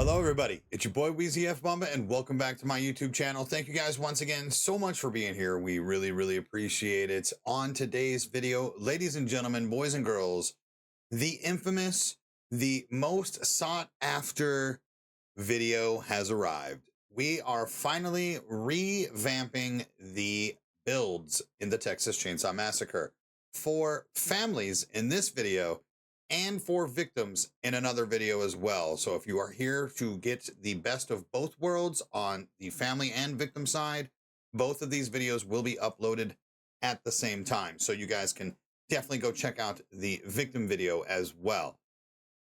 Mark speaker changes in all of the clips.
Speaker 1: Hello, everybody. It's your boy WEEZYFMAMBA, and welcome back to my YouTube channel. Thank you guys once again so much for being here. We really appreciate it. On today's video, ladies and gentlemen, boys and girls, the infamous, the most sought after video has arrived. We are finally revamping the builds in the Texas Chainsaw Massacre for families in this video and for victims in another video as well. So if you are here to get the best of both worlds on the family and victim side, both of these videos will be uploaded at the same time. So you guys can definitely go check out the victim video as well.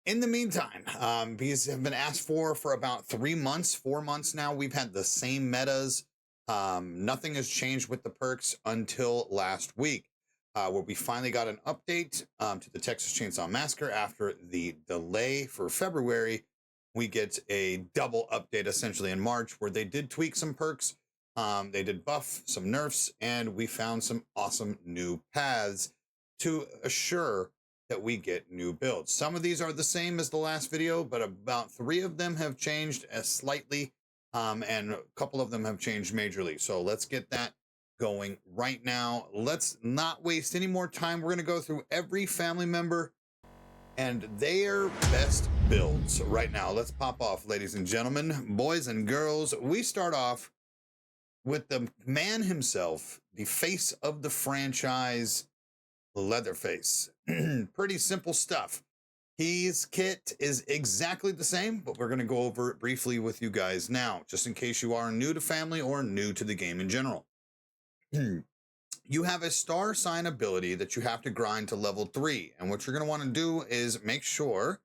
Speaker 1: In the meantime, these have been asked for about 3 months, 4 months now. We've had the same metas. Nothing has changed with the perks until last week, where we finally got an update to the Texas Chainsaw Massacre after the delay for February. We get a double update essentially in March, where they did tweak some perks. They did buff some nerfs, and we found some awesome new paths to assure that we get new builds. Some of these are the same as the last video, but about 3 of them have changed slightly, and a couple of them have changed majorly. So let's get that going right now. Let's not waste any more time. We're going to go through every family member and their best builds right now. Let's pop off, ladies and gentlemen, boys and girls. We start off with the man himself, the face of the franchise, Leatherface. Pretty simple stuff. His kit is exactly the same, but we're going to go over it briefly with you guys now, just in case you are new to family or new to the game in general. You have a star sign ability that you have to grind to level 3. And what you're going to want to do is make sure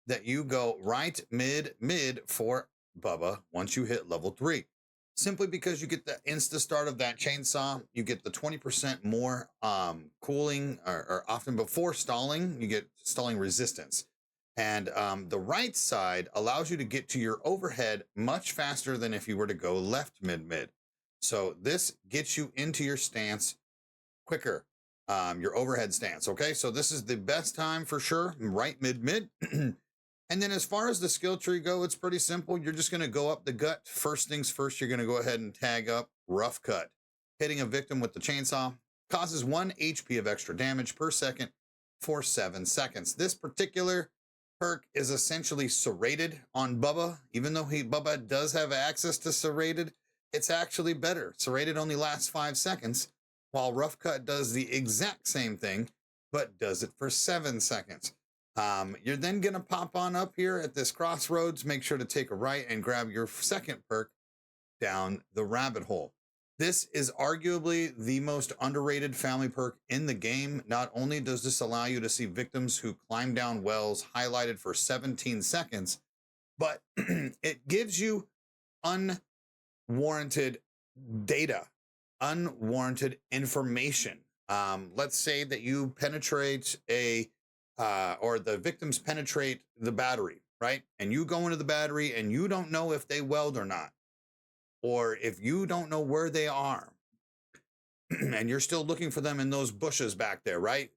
Speaker 1: that you go right, mid for Bubba once you hit level 3. Simply because you get the insta start of that chainsaw, you get the 20% more cooling, or often before stalling, you get stalling resistance. And the right side allows you to get to your overhead much faster than if you were to go left mid. So this gets you into your stance quicker, your overhead stance. Okay, so this is the best time for sure, right mid. And then as far as the skill tree go, it's pretty simple. You're just going to go up the gut. First things first, you're going to go ahead and tag up rough cut. Hitting a victim with the chainsaw causes 1 HP of extra damage per second for 7 seconds. This particular perk is essentially serrated on Bubba. Even though Bubba does have access to serrated, it's actually better. Serrated only lasts 5 seconds, while rough cut does the exact same thing, but does it for 7 seconds. You're then going to pop on up here at this crossroads. Make sure to take a right and grab your second perk down the rabbit hole. This is arguably the most underrated family perk in the game. Not only does this allow you to see victims who climb down wells highlighted for 17 seconds, but it gives you unwarranted data, unwarranted information. Let's say that you penetrate or the victims penetrate the battery, right? And you go into the battery and you don't know if they weld or not, or if you don't know where they are, and you're still looking for them in those bushes back there, right?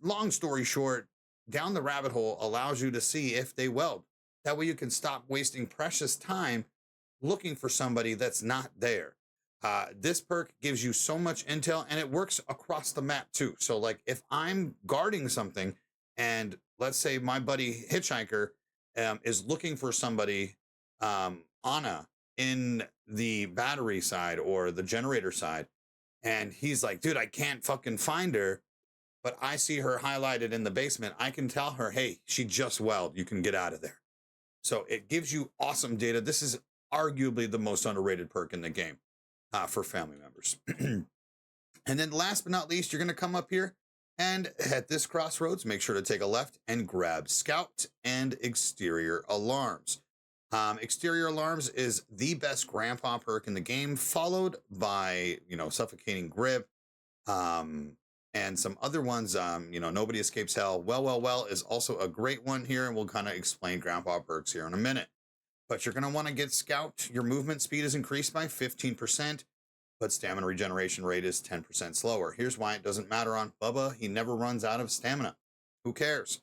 Speaker 1: Long story short, down the rabbit hole allows you to see if they weld. That way you can stop wasting precious time looking for somebody that's not there. This perk gives you so much intel, and it works across the map too. So like if I'm guarding something, and let's say my buddy Hitchhiker is looking for somebody, Anna, in the battery side or the generator side, and he's like, dude, I can't fucking find her, but I see her highlighted in the basement. I can tell her, hey, she just weld. You can get out of there. So it gives you awesome data. This is arguably the most underrated perk in the game for family members. And then last but not least, you're going to come up here and at this crossroads, make sure to take a left and grab Scout and Exterior Alarms. Exterior Alarms is the best grandpa perk in the game, followed by, Suffocating Grip, and some other ones. Nobody Escapes Hell. Well is also a great one here, and we'll kind of explain grandpa perks here in a minute. But you're going to want to get Scout. Your movement speed is increased by 15%. But stamina regeneration rate is 10% slower. Here's why it doesn't matter on Bubba. He never runs out of stamina. Who cares?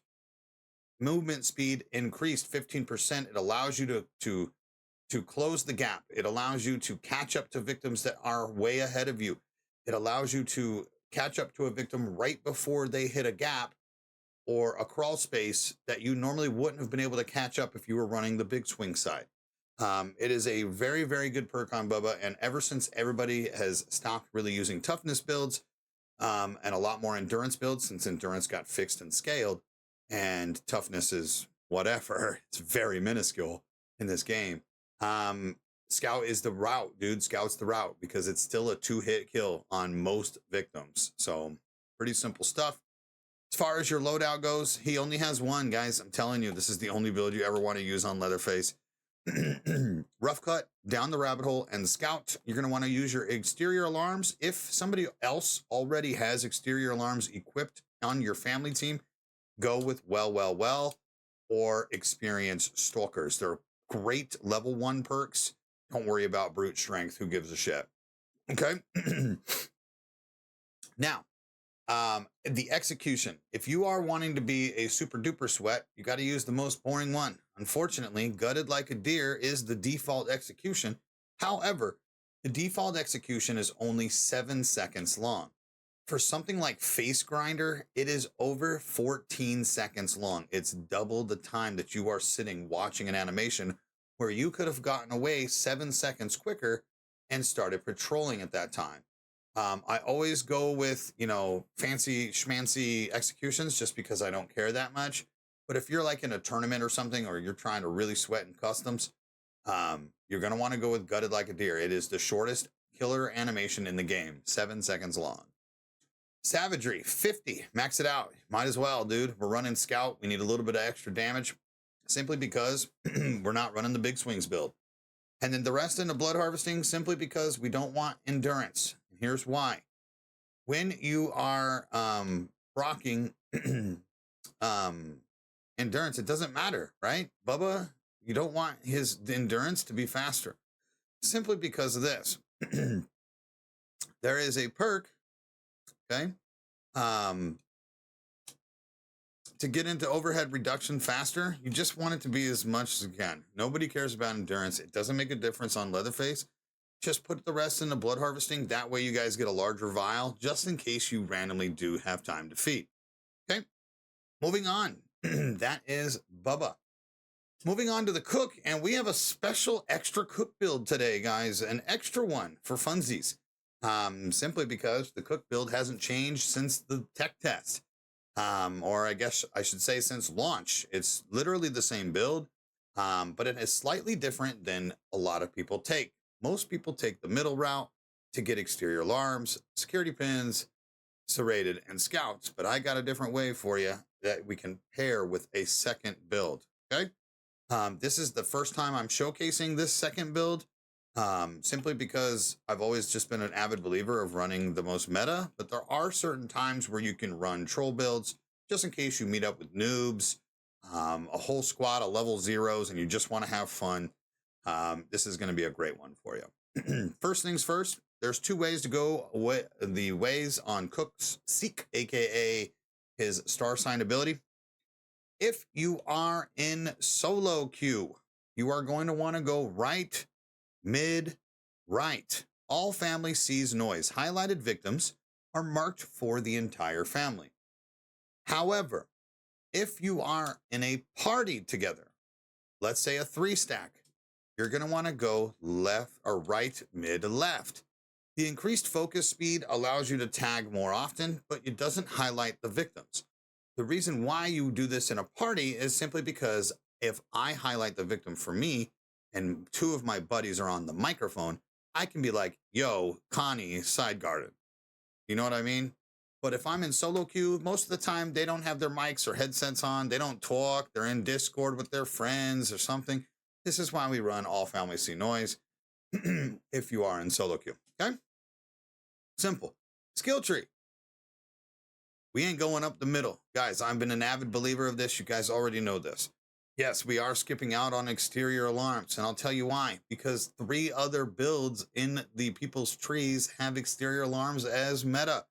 Speaker 1: movement speed increased 15%. It allows you to close the gap. It allows you to catch up to victims that are way ahead of you. It allows you to catch up to a victim right before they hit a gap or a crawl space that you normally wouldn't have been able to catch up if you were running the big swing side. It is a very, very good perk on Bubba, and ever since everybody has stopped really using toughness builds and a lot more endurance builds, since endurance got fixed and scaled, and toughness is whatever, it's very minuscule in this game. Scout is the route, dude. Scout's the route because it's still a 2-hit kill on most victims. So pretty simple stuff. As far as your loadout goes, he only has one, guys. I'm telling you, this is the only build you ever want to use on Leatherface. Rough cut, down the rabbit hole, and Scout, you're going to want to use your exterior alarms. If somebody else already has exterior alarms equipped on your family team, go with well, or experienced stalkers. They're great level 1 perks. Don't worry about brute strength. Who gives a shit? Okay. Now, the execution. If you are wanting to be a super duper sweat, you got to use the most boring one. Unfortunately, gutted like a deer is the default execution. However, the default execution is only 7 seconds long. For something like Face Grinder, it is over 14 seconds long. It's double the time that you are sitting watching an animation, where you could have gotten away 7 seconds quicker and started patrolling at that time. I always go with, fancy schmancy executions just because I don't care that much. But if you're like in a tournament or something, or you're trying to really sweat in customs, you're going to want to go with Gutted Like a Deer. It is the shortest killer animation in the game, 7 seconds long. Savagery, 50. Max it out. Might as well, dude. We're running Scout. We need a little bit of extra damage simply because we're not running the big swings build. And then the rest in the blood harvesting simply because we don't want endurance. And here's why. When you are rocking endurance, it doesn't matter, right? Bubba, you don't want his endurance to be faster. Simply because of this. There is a perk, okay, to get into overhead reduction faster. You just want it to be as much as you can. Nobody cares about endurance. It doesn't make a difference on Leatherface. Just put the rest in the blood harvesting. That way you guys get a larger vial, just in case you randomly do have time to feed. Okay, moving on. That is Bubba. Moving on to the cook, and we have a special extra cook build today, guys. An extra one for funsies. Simply because the cook build hasn't changed since the tech test. Or I guess I should say since launch. It's literally the same build, but it is slightly different than a lot of people take. Most people take the middle route to get exterior alarms, security pins, serrated, and scouts, but I got a different way for you that we can pair with a second build, okay? This is the first time I'm showcasing this second build, simply because I've always just been an avid believer of running the most meta, but there are certain times where you can run troll builds just in case you meet up with noobs, a whole squad of level 0s, and you just want to have fun. This is going to be a great one for you. First things first, there's 2 ways to go with the ways on Cook's Seek, aka his star sign ability. If you are in solo queue, you are going to want to go right, mid, right. All family sees noise. Highlighted victims are marked for the entire family. However, if you are in a party together, let's say a 3-stack, you're going to want to go left or right, mid, left. The increased focus speed allows you to tag more often, but it doesn't highlight the victims. The reason why you do this in a party is simply because if I highlight the victim for me and 2 of my buddies are on the microphone, I can be like, yo, Connie, side guarded. You know what I mean? But if I'm in solo queue, most of the time they don't have their mics or headsets on. They don't talk. They're in Discord with their friends or something. This is why we run all family see noise if you are in solo queue, okay? Simple. Skill tree. We ain't going up the middle. Guys, I've been an avid believer of this. You guys already know this. Yes, we are skipping out on exterior alarms, and I'll tell you why. Because 3 other builds in the people's trees have exterior alarms as meta,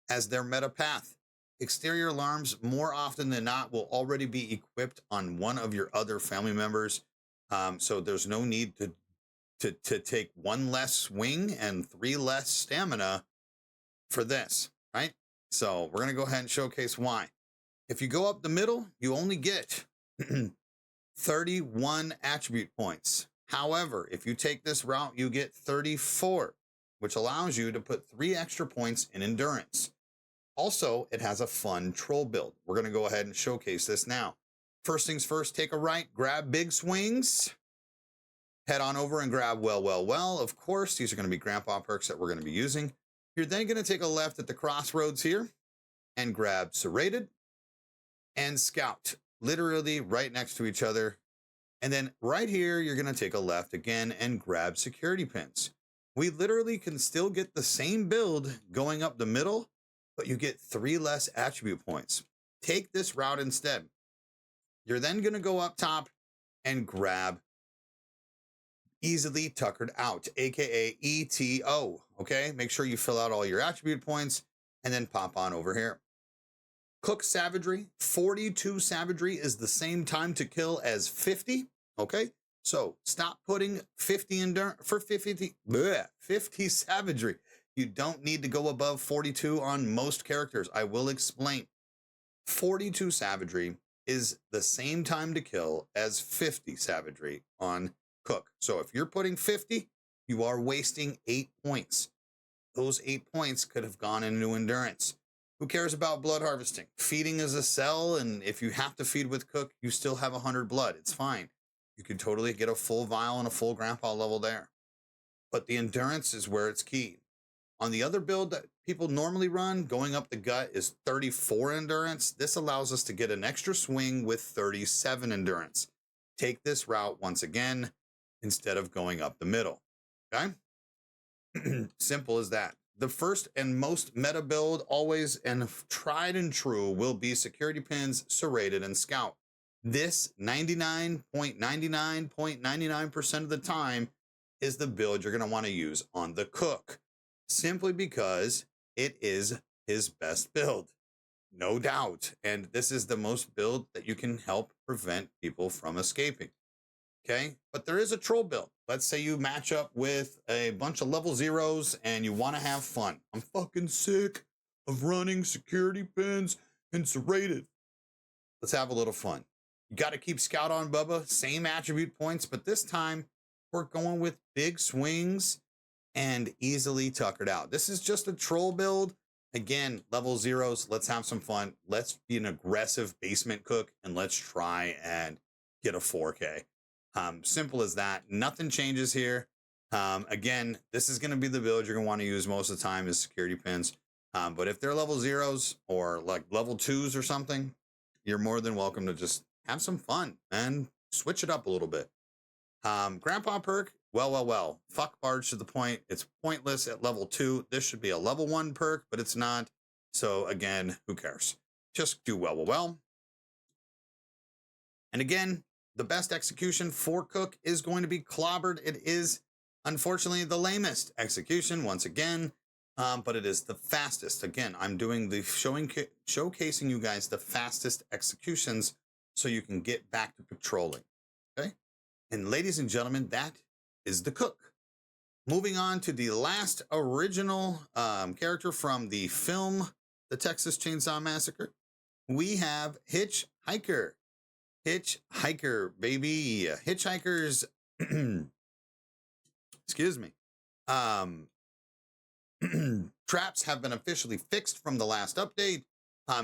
Speaker 1: as their meta path. Exterior alarms, more often than not, will already be equipped on one of your other family members. So there's no need to take one less swing and 3 less stamina for this, right? So we're going to go ahead and showcase why. If you go up the middle, you only get 31 attribute points. However, if you take this route, you get 34, which allows you to put 3 extra points in endurance. Also, it has a fun troll build. We're going to go ahead and showcase this now. First things first, take a right, grab big swings, head on over and grab well. Of course, these are going to be grandpa perks that we're going to be using. You're then going to take a left at the crossroads here and grab serrated and scout, literally right next to each other. And then right here, you're going to take a left again and grab security pins. We literally can still get the same build going up the middle, but you get 3 less attribute points. Take this route instead. You're then going to go up top and grab easily tuckered out, aka ETO. Okay, make sure you fill out all your attribute points and then pop on over here. Cook savagery, 42 savagery is the same time to kill as 50. Okay, so stop putting 50 endurance for 50 savagery. You don't need to go above 42 on most characters. I will explain. 42 savagery is the same time to kill as 50 savagery on Cook. So if you're putting 50, you are wasting 8 points. Those 8 points could have gone into endurance. Who cares about blood harvesting? Feeding is a cell, and if you have to feed with Cook, you still have 100 blood. It's fine. You could totally get a full vial and a full grandpa level there. But the endurance is where it's key. On the other build that people normally run, going up the gut is 34 endurance. This allows us to get an extra swing with 37 endurance. Take this route once again instead of going up the middle. Okay? Simple as that. The first and most meta build always and tried and true will be security pins, serrated, and scout. This 99.99.99% of the time is the build you're going to want to use on the Cook, simply because it is his best build, no doubt. And this is the most build that you can help prevent people from escaping. Okay, but there is a troll build. Let's say you match up with a bunch of level 0s and you want to have fun. I'm fucking sick of running security pins and serrated. Let's have a little fun. You got to keep scout on, Bubba. Same attribute points, but this time we're going with big swings and easily tuckered out. This is just a troll build. Again, level 0s. Let's have some fun. Let's be an aggressive basement cook and let's try and get a 4K. Simple as that. Nothing changes here. Again, this is going to be the build you're going to want to use most of the time is security pins. But if they're level 0s or like level 2s or something, you're more than welcome to just have some fun and switch it up a little bit. Grandpa perk, well. Fuck barge to the point. It's pointless at level 2. This should be a level 1 perk, but it's not. So again, who cares? Just do well. And again, the best execution for Cook is going to be clobbered. It is, unfortunately, the lamest execution once again, but it is the fastest. Again, I'm doing the showcasing you guys the fastest executions so you can get back to patrolling. Okay, and ladies and gentlemen, that is the Cook. Moving on to the last original character from the film, The Texas Chainsaw Massacre, we have Hitchhiker. Hitchhiker, baby. Hitchhikers, excuse me. Traps have been officially fixed from the last update.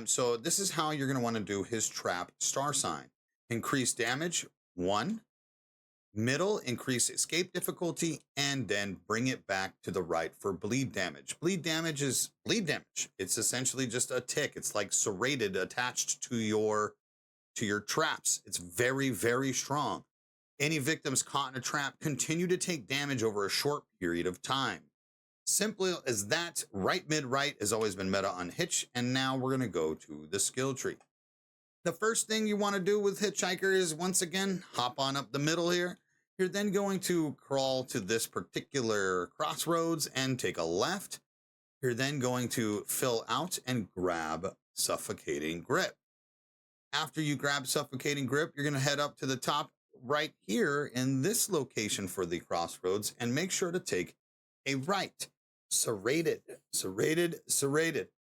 Speaker 1: So this is how you're going to want to do his trap star sign. Increase damage, 1. Middle, increase escape difficulty, and then bring it back to the right for bleed damage. Bleed damage is bleed damage. It's essentially just a tick. It's like serrated attached to your traps. It's very strong. Any victims caught in a trap continue to take damage over a short period of time. Simple as that. Right, mid, right has always been meta on Hitch, and now we're going to go to the skill tree. The first thing you want to do with Hitchhiker is, once again, hop on up the middle here. You're then going to crawl to this particular crossroads and take a left. You're then going to fill out and grab Suffocating Grip. After you grab Suffocating Grip, you're going to head up to the top right here in this location for the crossroads and make sure to take a right. Serrated.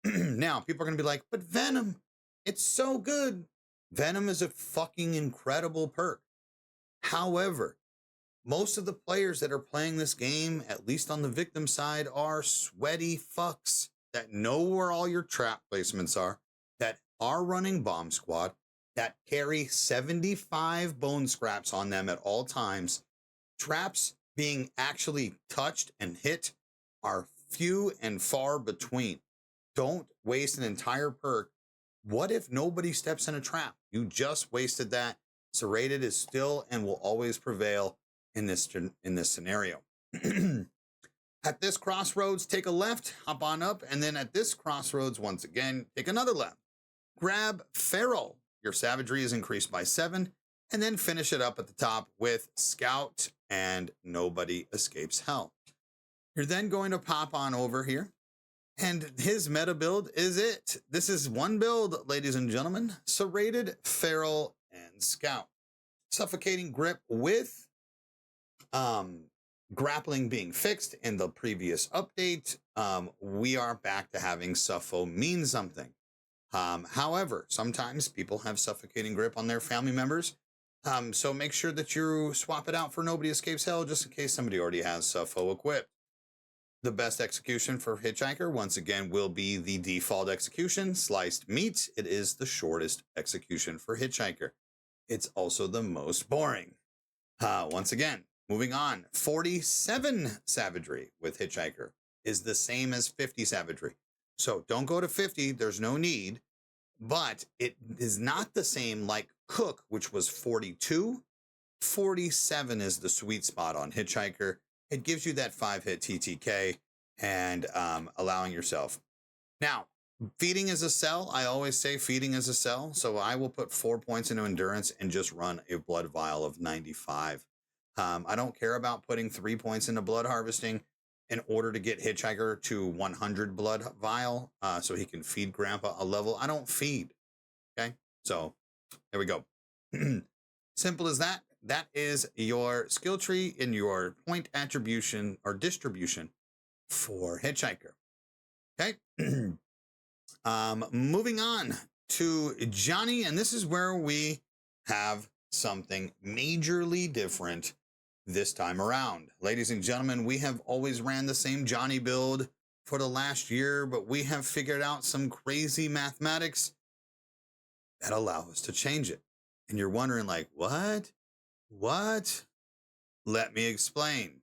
Speaker 1: Now, people are going to be like, but Venom, it's so good. Venom is a fucking incredible perk. However, most of the players that are playing this game, at least on the victim side, are sweaty fucks that know where all your trap placements are, that are running Bomb Squad, that carry 75 bone scraps on them at all times. Traps being actually touched and hit are few and far between. Don't waste an entire perk. What if nobody steps in a trap? You just wasted that. Serrated is still and will always prevail in this scenario. At this crossroads, take a left, hop on up, and then at this crossroads, once again, take another left. Grab Feral. Your savagery is increased by 7, and then finish it up at the top with Scout and Nobody Escapes Hell. You're then going to pop on over here, and his meta build is it. This is one build, ladies and gentlemen. Serrated, Feral, and Scout. Suffocating Grip with grappling being fixed in the previous update. We are back to having Suffo mean something. However, sometimes people have Suffocating Grip on their family members. So make sure that you swap it out for Nobody Escapes Hell, just in case somebody already has Suffo equipped. The best execution for Hitchhiker, once again, will be the default execution, Sliced Meat. It is the shortest execution for Hitchhiker. It's also the most boring. Once again, moving on, 47 savagery with Hitchhiker is the same as 50 savagery. So don't go to 50, there's no need, but it is not the same like Cook, which was 42. 47 is the sweet spot on Hitchhiker. It gives you that 5-hit TTK and allowing yourself. Now, feeding is a sell. I always say feeding is a sell. So I will put 4 points into endurance and just run a blood vial of 95. I don't care about putting 3 points into blood harvesting in order to get Hitchhiker to 100 blood vial so he can feed Grandpa a level. I don't feed. Okay, so there we go. Simple as that. That is your skill tree in your point attribution or distribution for Hitchhiker. Okay. Moving on to Johnny, and this is where we have something majorly different this time around. Ladies and gentlemen, we have always ran the same Johnny build for the last year, but we have figured out some crazy mathematics that allow us to change it. And you're wondering like, what? Let me explain.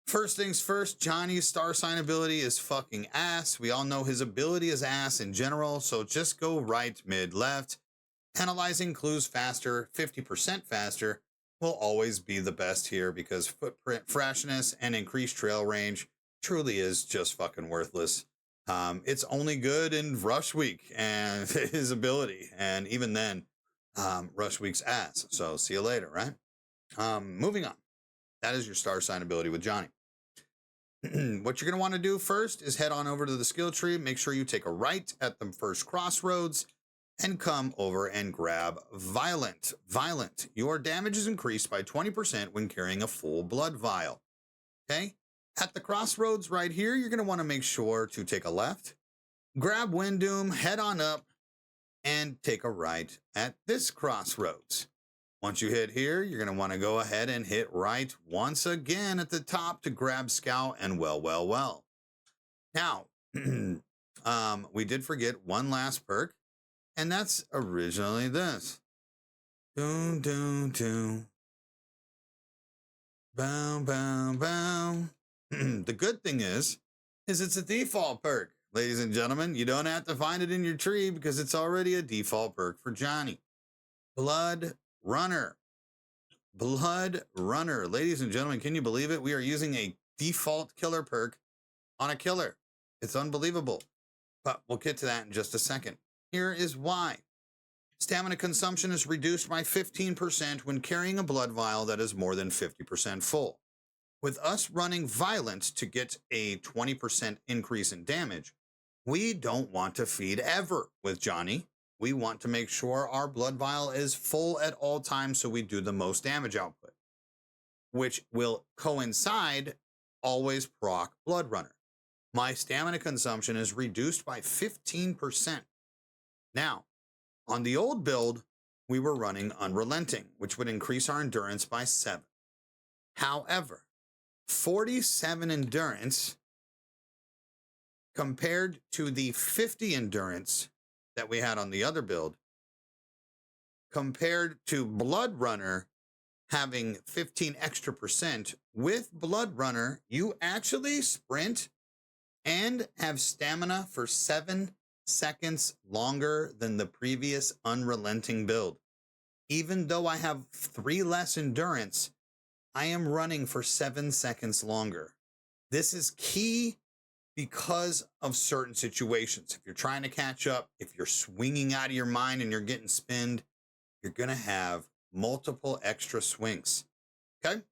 Speaker 1: First things first, Johnny's star sign ability is fucking ass. We all know his ability is ass in general, so just go right, mid, left. Analyzing clues faster, 50% faster, will always be the best here because footprint freshness and increased trail range truly is just fucking worthless. It's only good in Rush Week and his ability, and even then, Rush Week's ass. So see you later, right? Moving on. That is your star sign ability with Johnny. What you're going to want to do first is head on over to the skill tree. Make sure you take a right at the first crossroads and come over and grab Violent. Violent. Your damage is increased by 20% when carrying a full blood vial. Okay? At the crossroads right here, you're going to want to make sure to take a left, grab Winddoom, head on up, and take a right at this crossroads. Once you hit here, you're going to want to go ahead and hit right once again at the top to grab Scout and well. Now, we did forget one last perk, and that's originally this. Bow. The good thing is it's a default perk, ladies and gentlemen. You don't have to find it in your tree because it's already a default perk for Johnny. Blood Runner. Ladies and gentlemen, can you believe it? We are using a default killer perk on a killer. It's unbelievable. But we'll get to that in just a second. Here is why. Stamina consumption is reduced by 15% when carrying a blood vial that is more than 50% full. With us running Violent to get a 20% increase in damage, We don't want to feed ever with Johnny. We want to make sure our blood vial is full at all times so we do the most damage output, which will coincide always proc Blood Runner. My stamina consumption is reduced by 15%. Now, on the old build, we were running Unrelenting, which would increase our endurance by 7. However, 47 endurance compared to the 50 endurance that we had on the other build, compared to Blood Runner having 15 extra percent. With Blood Runner, you actually sprint and have stamina for 7 seconds longer than the previous Unrelenting build. Even though I have 3 less endurance, I am running for 7 seconds longer. This is key because of certain situations. If you're trying to catch up, if you're swinging out of your mind and you're getting spinned, you're going to have multiple extra swings. Okay?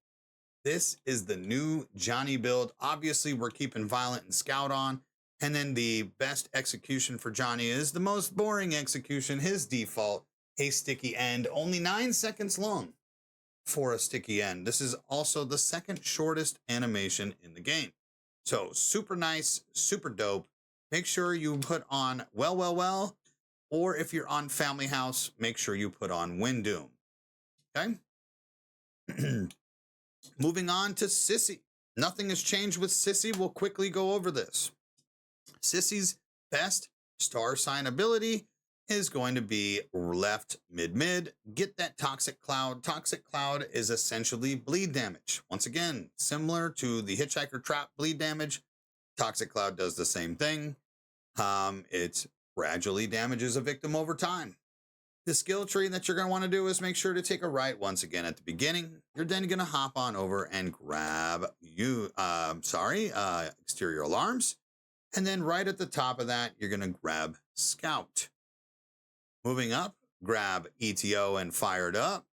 Speaker 1: This is the new Johnny build. Obviously, we're keeping Violent and Scout on. And then the best execution for Johnny is the most boring execution, his default, a sticky end, only 9 seconds long for a sticky end. This is also the second shortest animation in the game. So super nice, super dope. Make sure you put on well, or if you're on Family House, make sure you put on Wind Doom. Okay? Moving on to Sissy. Nothing has changed with Sissy. We'll quickly go over this. Sissy's best star sign ability is going to be left mid. Get that Toxic Cloud. Toxic Cloud is essentially bleed damage. Once again, similar to the Hitchhiker trap bleed damage, Toxic Cloud does the same thing. It gradually damages a victim over time. The skill tree that you're going to want to do is make sure to take a right once again at the beginning. You're then going to hop on over and grab exterior alarms. And then right at the top of that, you're going to grab Scout. Moving up, grab ETO and Fired Up.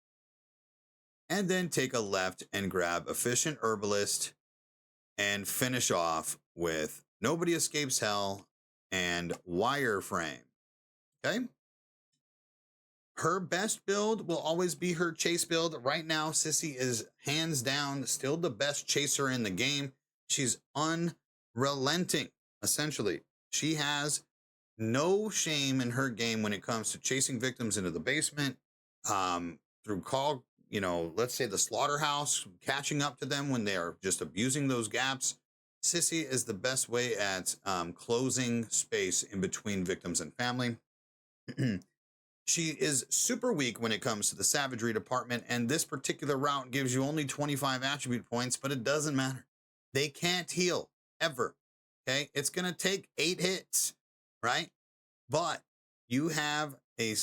Speaker 1: And then take a left and grab Efficient Herbalist and finish off with Nobody Escapes Hell and Wireframe. Okay? Her best build will always be her chase build. Right now, Sissy is hands down still the best chaser in the game. She's unrelenting, essentially. She has no shame in her game when it comes to chasing victims into the basement, through let's say the slaughterhouse, catching up to them when they are just abusing those gaps. Sissy is the best way at closing space in between victims and family. She is super weak when it comes to the savagery department, and this particular route gives you only 25 attribute points, but it doesn't matter. They can't heal, ever, okay? It's going to take 8 hits, right? But you have a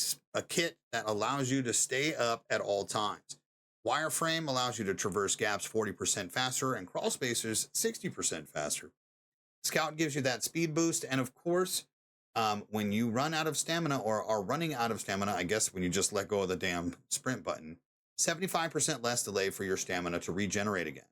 Speaker 1: kit that allows you to stay up at all times. Wireframe allows you to traverse gaps 40% faster and crawl spacers 60% faster. Scout gives you that speed boost, and of course, when you run out of stamina or are running out of stamina, I guess when you just let go of the damn sprint button, 75% less delay for your stamina to regenerate again.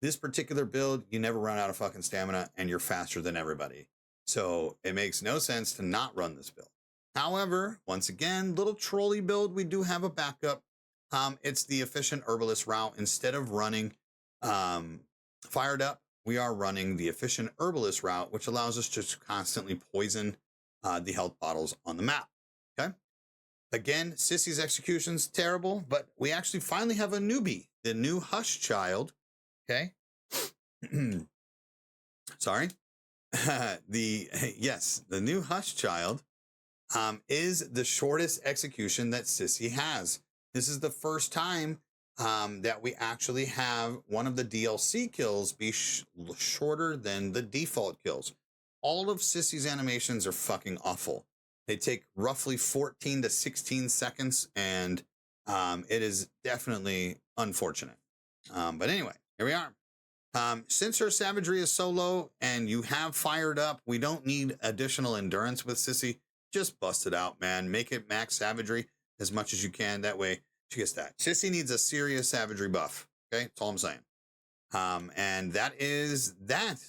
Speaker 1: This particular build, you never run out of fucking stamina and you're faster than everybody. So it makes no sense to not run this build. However, once again, little trolley build, we do have a backup. It's the Efficient Herbalist route. Instead of running Fired Up, we are running the Efficient Herbalist route, which allows us to constantly poison the health bottles on the map. Okay. Again, Sissy's execution's terrible, but we actually finally have a newbie, the new Hush Child. Okay. Sorry. The new Hush Child is the shortest execution that Sissy has. This is the first time that we actually have one of the DLC kills be shorter than the default kills. All of Sissy's animations are fucking awful. They take roughly 14 to 16 seconds, and it is definitely unfortunate. But anyway, here we are. Since her savagery is so low and you have Fired Up, we don't need additional endurance with Sissy. Just bust it out, man. Make it max savagery as much as you can. That way she gets that. Sissy needs a serious savagery buff. Okay, that's all I'm saying. And that is that.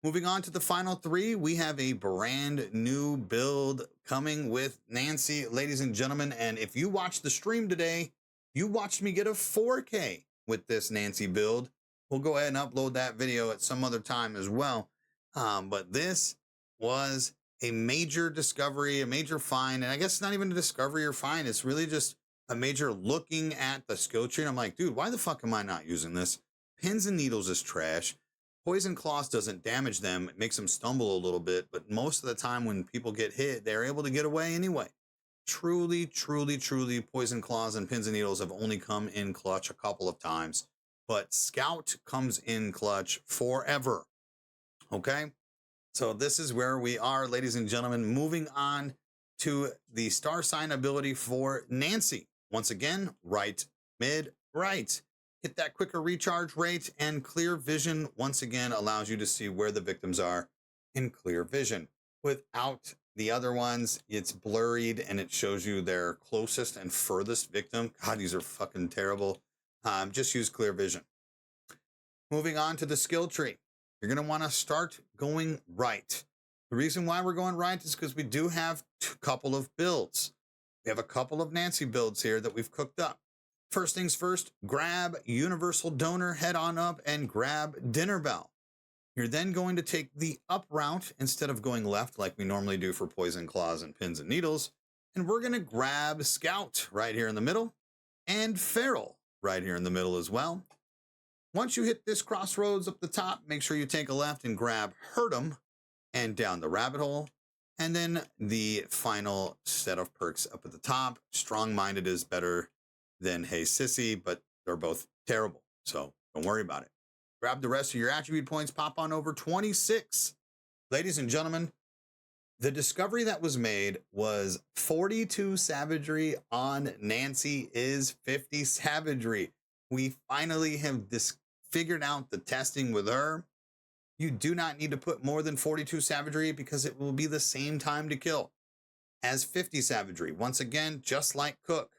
Speaker 1: Moving on to the final three, we have a brand new build coming with Nancy, ladies and gentlemen. And if you watched the stream today, you watched me get a 4K with this Nancy build. We'll go ahead and upload that video at some other time as well. But this was a major discovery, a major find. And I guess it's not even a discovery or find. It's really just a major looking at the skill tree. And I'm like, dude, why the fuck am I not using this? Pins and needles is trash. Poison claws doesn't damage them. It makes them stumble a little bit. But most of the time when people get hit, they're able to get away anyway. Truly, truly, truly, poison claws and pins and needles have only come in clutch a couple of times. But Scout comes in clutch forever. Okay? So this is where we are, ladies and gentlemen. Moving on to the star sign ability for Nancy. Once again, right, mid, right. Hit that quicker recharge rate, and clear vision once again allows you to see where the victims are in clear vision. Without the other ones, it's blurred and it shows you their closest and furthest victim. God, these are fucking terrible. Just use clear vision. Moving on to the skill tree. You're going to want to start going right. The reason why we're going right is because we do have a couple of builds. We have a couple of Nancy builds here that we've cooked up. First things first, grab Universal Donor, head on up and grab Dinner Bell. You're then going to take the up route instead of going left like we normally do for Poison Claws and Pins and Needles. And we're going to grab Scout right here in the middle and Feral right here in the middle as well. Once you hit this crossroads up the top, make sure you take a left and grab Hurt 'em and down the rabbit hole. And then the final set of perks up at the top. Strong-minded is better than Hey Sissy, but they're both terrible. So don't worry about it. Grab the rest of your attribute points, pop on over 26. Ladies and gentlemen, the discovery that was made was 42 savagery on Nancy is 50 savagery. We finally have figured out the testing with her. You do not need to put more than 42 savagery because it will be the same time to kill as 50 savagery. Once again, just like Cook.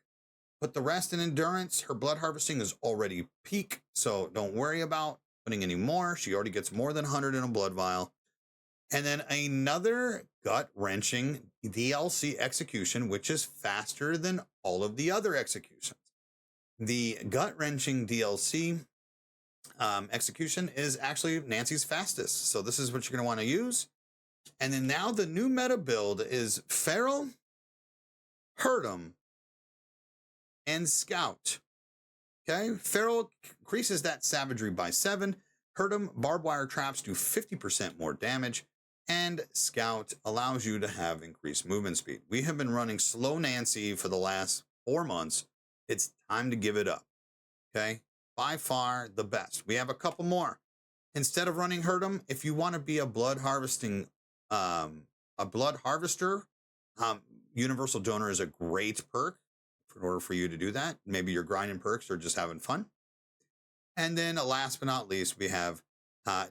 Speaker 1: Put the rest in endurance. Her blood harvesting is already peak, so don't worry about putting any more. She already gets more than 100 in a blood vial. And then another gut-wrenching DLC execution, which is faster than all of the other executions. The gut-wrenching DLC execution is actually Nancy's fastest. So this is what you're going to want to use. And then now the new meta build is Feral, Hurt 'em, and Scout. Okay, Feral increases that savagery by 7. Hurt 'em, barbed wire traps do 50% more damage. And Scout allows you to have increased movement speed. We have been running slow Nancy for the last 4 months. It's time to give it up. Okay, by far the best. We have a couple more. Instead of running Hurt 'em, if you want to be a blood harvesting, a blood harvester, Universal Donor is a great perk in order for you to do that. Maybe you're grinding perks or just having fun. And then last but not least, we have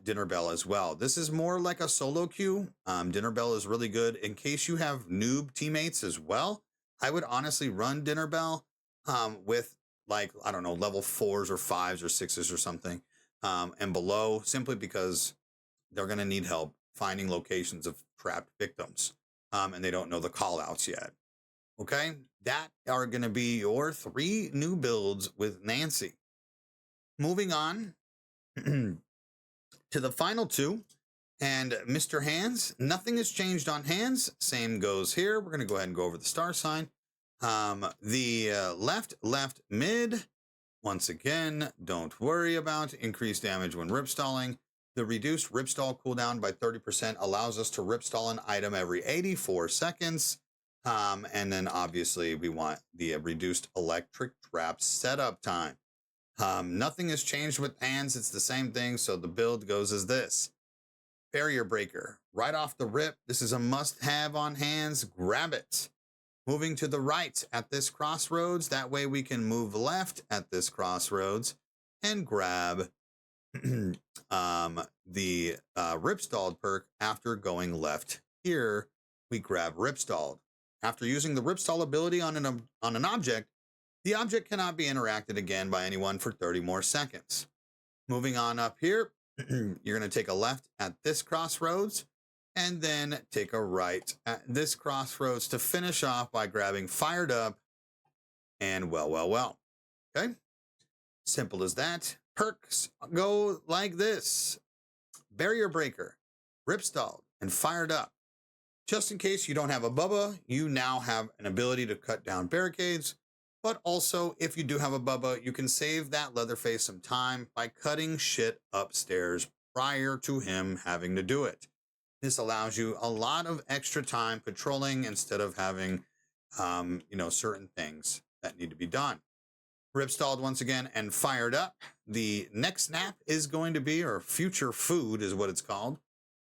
Speaker 1: Dinner Bell as well. This is more like a solo queue. Dinner Bell is really good in case you have noob teammates as well. I would honestly run Dinner Bell with, like, I don't know, level 4s or 5s or 6s or something and below, simply because they're going to need help finding locations of trapped victims and they don't know the call outs yet. Okay, that are going to be your 3 new builds with Nancy. Moving on to the final 2, and Mr. Hands. Nothing has changed on Hands. Same goes here. We're going to go ahead and go over the star sign. The left, mid. Once again, don't worry about increased damage when rip stalling. The reduced rip stall cooldown by 30% allows us to rip stall an item every 84 seconds. And then obviously we want the reduced electric trap setup time. Nothing has changed with Hands. It's the same thing. So the build goes as this. Barrier breaker. Right off the rip. This is a must-have on Hands. Grab it. Moving to the right at this crossroads. That way we can move left at this crossroads and grab the ripstalled perk. After going left here, we grab ripstalled. After using the ripstall ability on an object, the object cannot be interacted again by anyone for 30 more seconds. Moving on up here, You're going to take a left at this crossroads and then take a right at this crossroads to finish off by grabbing Fired Up and well. Okay? Simple as that. Perks go like this: Barrier Breaker, Ripstalled, and Fired Up. Just in case you don't have a Bubba, you now have an ability to cut down barricades. But also, if you do have a Bubba, you can save that Leatherface some time by cutting shit upstairs prior to him having to do it. This allows you a lot of extra time patrolling instead of having, certain things that need to be done. Ripstalled once again and Fired Up. The next snap is going to be, or future food is what it's called.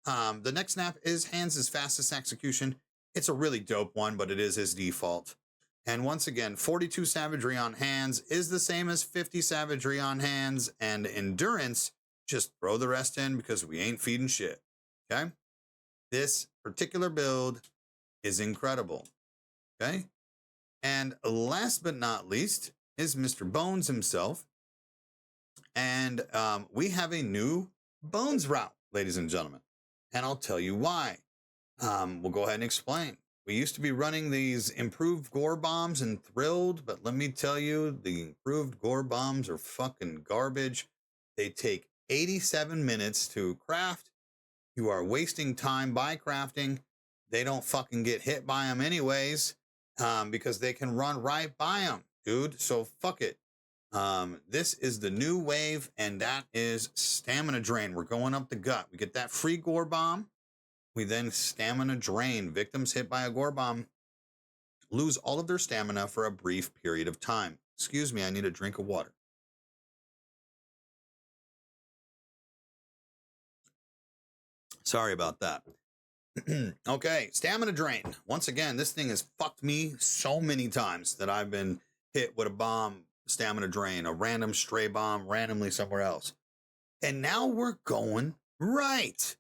Speaker 1: The next snap is Hands' fastest execution. It's a really dope one, but it is his default. And once again, 42 savagery on Hands is the same as 50 savagery on Hands, and endurance, just throw the rest in because we ain't feeding shit. Okay? This particular build is incredible. Okay? And last but not least is Mr. Bones himself. And we have a new Bones route, ladies and gentlemen. And I'll tell you why. We'll go ahead and explain. We used to be running these improved gore bombs and Thrilled, but let me tell you, the improved gore bombs are fucking garbage. They take 87 minutes to craft. You are wasting time by crafting. They don't fucking get hit by them anyways, because they can run right by them, dude. So fuck it. This is the new wave, and that is Stamina Drain. We're going up the gut. We get that free gore bomb. We then Stamina Drain. Victims hit by a gore bomb lose all of their stamina for a brief period of time. Excuse me, I need a drink of water. Sorry about that. Okay, Stamina Drain. Once again, this thing has fucked me so many times that I've been hit with a bomb, Stamina Drain, a random stray bomb randomly somewhere else. And now we're going right.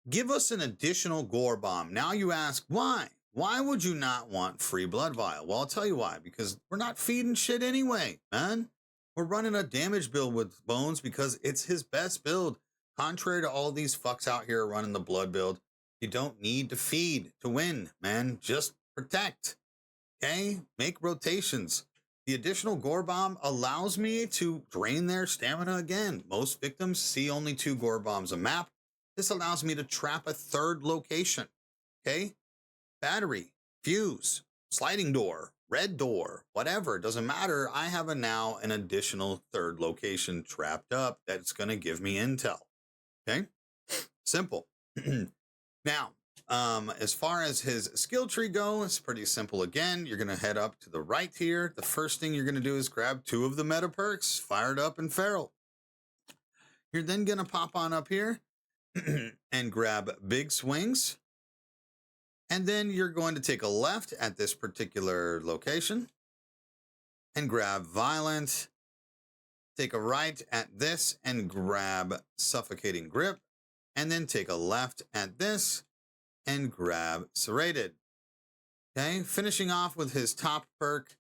Speaker 1: Give us an additional gore bomb. Now you ask, why? Why would you not want free blood vial? Well, I'll tell you why. Because we're not feeding shit anyway, man. We're running a damage build with Bones because it's his best build. Contrary to all these fucks out here running the blood build, you don't need to feed to win, man. Just protect, okay? Make rotations. The additional gore bomb allows me to drain their stamina again. Most victims see only 2 gore bombs a map. This allows me to trap a third location, okay? Battery, fuse, sliding door, red door, whatever. It doesn't matter. I have now an additional third location trapped up that's going to give me intel, okay? Simple. Now, as far as his skill tree goes, it's pretty simple again. You're going to head up to the right here. The first thing you're going to do is grab 2 of the meta perks, Fired Up and Feral. You're then going to pop on up here and grab Big Swings. And then you're going to take a left at this particular location and grab Violent. Take a right at this and grab Suffocating Grip. And then take a left at this and grab Serrated. Okay, finishing off with his top perk,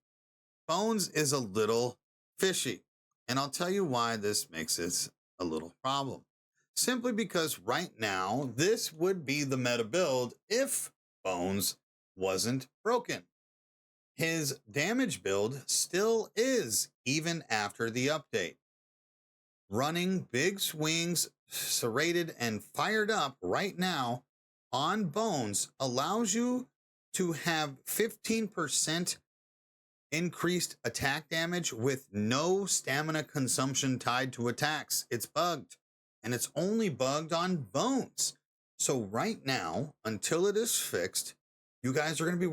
Speaker 1: Bones is a little fishy. And I'll tell you why this makes it a little problem. Simply because right now, this would be the meta build if Bones wasn't broken. His damage build still is, even after the update. Running Big Swings, Serrated, and Fired Up right now on Bones allows you to have 15% increased attack damage with no stamina consumption tied to attacks. It's bugged. And it's only bugged on Bones. So right now, until it is fixed, you guys are going to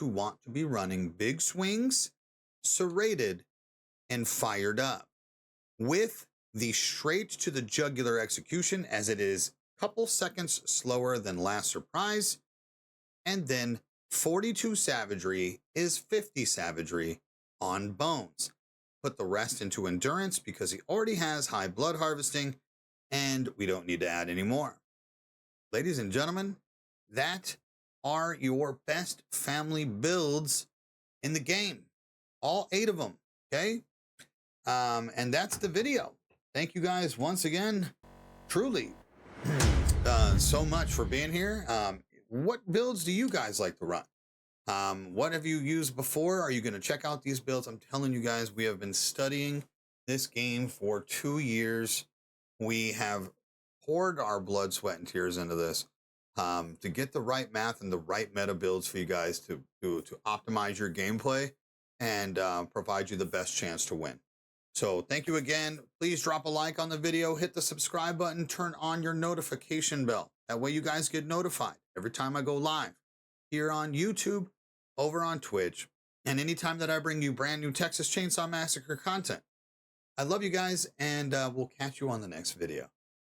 Speaker 1: want to be running Big Swings, Serrated, and Fired Up with the straight to the jugular execution, as it is a couple seconds slower than Last Surprise. And then 42 savagery is 50 savagery on Bones. Put the rest into endurance because he already has high blood harvesting and we don't need to add any more. Ladies and gentlemen, that are your best family builds in the game. All 8 of them, okay? And that's the video. thank you guys once again, truly, so much for being here. What builds do you guys like to run? What have you used before? Are you going to check out these builds? I'm telling you guys, we have been studying this game for 2 years. We have poured our blood, sweat, and tears into this to get the right math and the right meta builds for you guys to optimize your gameplay and provide you the best chance to win. So thank you again. Please drop a like on the video, hit the subscribe button, turn on your notification bell. That way you guys get notified every time I go live here on YouTube, over on Twitch, and anytime that I bring you brand new Texas Chainsaw Massacre content. I love you guys, and we'll catch you on the next video.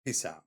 Speaker 1: Peace out.